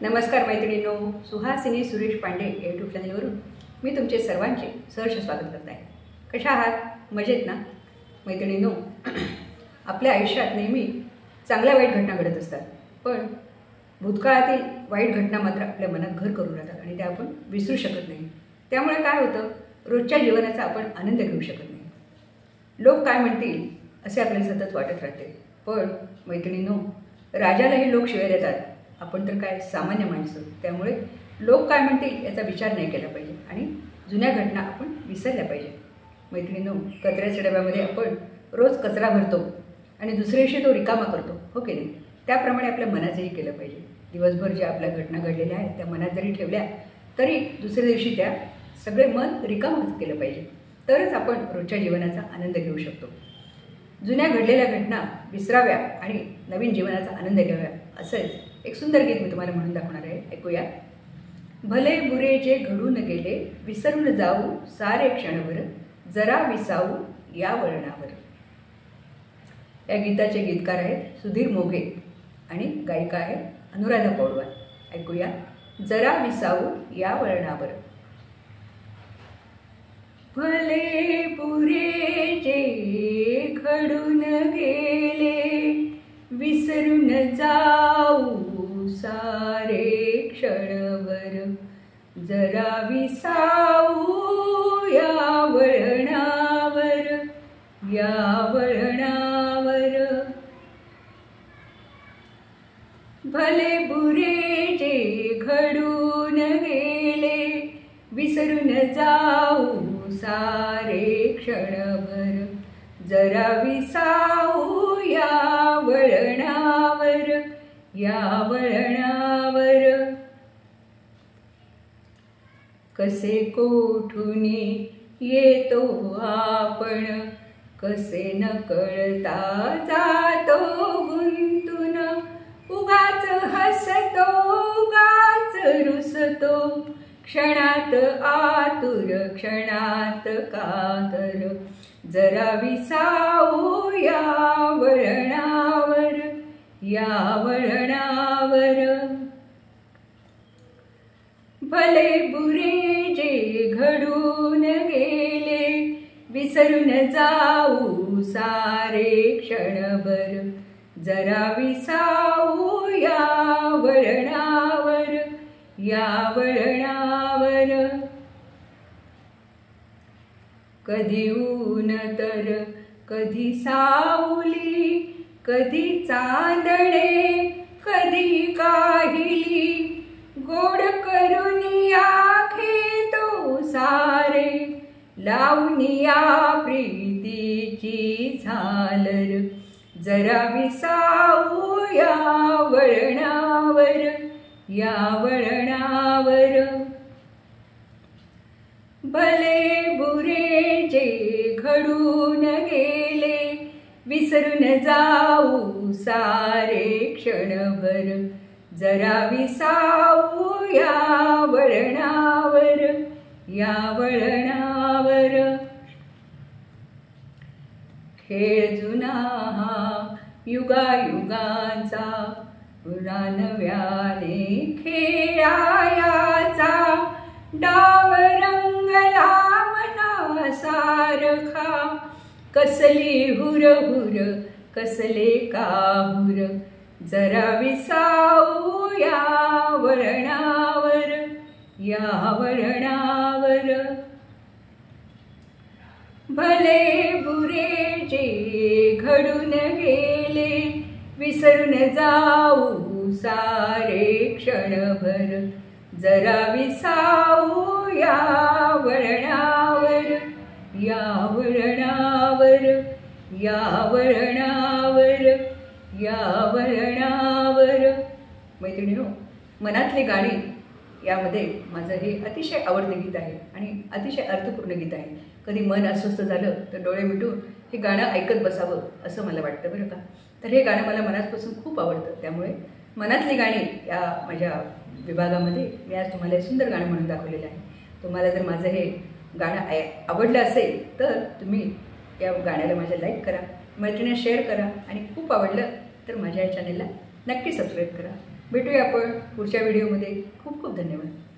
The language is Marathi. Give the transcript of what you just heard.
नमस्कार मैत्रिणींनो, सुहासिनी सुरेश पांडे यूट्यूब चॅनलवरून मी तुमचे सर्वांचे सहर्ष स्वागत करत आहे। कशा आहात? मजेत ना मैत्रिणींनो? आपल्या आयुष्यात नेहमी चांगल्या वाईट घटना घडत असतात, पण भूतकाळातील वाईट घटना मात्र आपल्या मनात घर करून राहतात आणि त्या आपण विसरू शकत नाही। त्यामुळे काय होतं, रोजच्या जीवनाचा आपण आनंद घेऊ शकत नाही। लोक काय म्हणतील असे आपल्याला सतत वाटत राहते। पण मैत्रिणींनो, राजालाही लोक शिव्या देतात, आपण तर काय सामान्य माणसं। त्यामुळे लोक काय म्हणतील याचा विचार नाही केला पाहिजे आणि जुन्या घटना आपण विसरल्या पाहिजेत। मैत्रिणींनो, कचऱ्याच्या डब्यामध्ये आपण रोज कचरा भरतो आणि दुसऱ्या दिवशी तो रिकामा करतो, हो की नाही? त्याप्रमाणे आपल्या मनाचंही केलं पाहिजे। दिवसभर ज्या आपल्या घटना घडलेल्या आहेत त्या मनात जरी ठेवल्या तरी दुसऱ्या दिवशी त्या सगळे मन रिकामं केलं पाहिजे, तरच आपण रोजच्या जीवनाचा आनंद घेऊ शकतो। जुन्या घडलेल्या घटना विसराव्या आणि नवीन जीवनाचा आनंद घ्याव्या, असंच एक सुंदर गीत मी तुम्हाला म्हणून दाखवणार आहे। ऐकूया। भले बुरे जे घडून गेले, विसरून जाऊ सारे क्षणभर, जरा विसावू या वळणावर। या गीताचे गीतकार आहेत सुधीर मोघे आणि गायिका आहे अनुराधा पौडवाल। ऐकूया, जरा विसावू या वळणावर। भले बुरे जे घडून गेले, विसरून जाऊ सारे क्षणभर, जरा विसावू या वळणावर, या वळणावर। भले बुरे जे घडून गेले, विसरून जाऊ सारे क्षणभर, जरा विसावू या वळणावर, या वळणावर। कसे कोठून येतो आपण, कसे न कळता जातो गुंतून, उगाच हसतो उगाच रुसतो, क्षणात आतुर क्षणात कातर, जरा विसावू या वळणावर, या वळणावर। भले बुरे जे घडून गेले, विसरून जाऊ सारे क्षणभर, जरा विसावू या वळणावर, या वळणावर। कधी ऊन तर कधी सावली, कधी चांदणे कधी काहिली, गोड करून या खेतो सारे, लावून या प्रीतीची झालर, जरा विसावू या वळणावर, या वळणावर। भले बुरे जे घडून गेले, विसरून जाऊ सारे क्षणभर, जरा विसावू या वळणावर, या वळणावर। खेळ जुना हा युगायुगांचा, पुन्हा नव्याने खेळायाचा, डाव रंगला मना सारखा, कसली हुरहुर कसले काहुर, जरा विसावू या वळणावर, या वळणावर। भले बुरे जे घडून गेले, विसरून जाऊ सारे क्षणभर, जरा विसावू या वळणावर, या वळणावर, या वळणावर, या वळणावर। मैत्रिणींनो, मनातली गाणी यामध्ये माझं हे अतिशय आवडते गीत आहे आणि अतिशय अर्थपूर्ण गीत आहे। कधी मन अस्वस्थ झालं तर डोळे मिटून हे गाणं ऐकत बसावं असं मला वाटतं, बरं का? तर हे गाणं मला मनापासून खूप आवडतं। त्यामुळे मनातली गाणी या माझ्या विभागामध्ये मी आज तुम्हाला हे सुंदर गाणं म्हणून दाखवलेलं आहे। तुम्हाला जर माझं हे गाणं आवडलं असेल तर तुम्ही या गाण्याला माझ्या लाईक करा, मैत्रिणींना शेअर करा आणि खूप आवडलं तर माझ्या चॅनलला नक्की सबस्क्राईब करा। भेटूया आपण पुढच्या व्हिडिओमध्ये. खूप खूप धन्यवाद.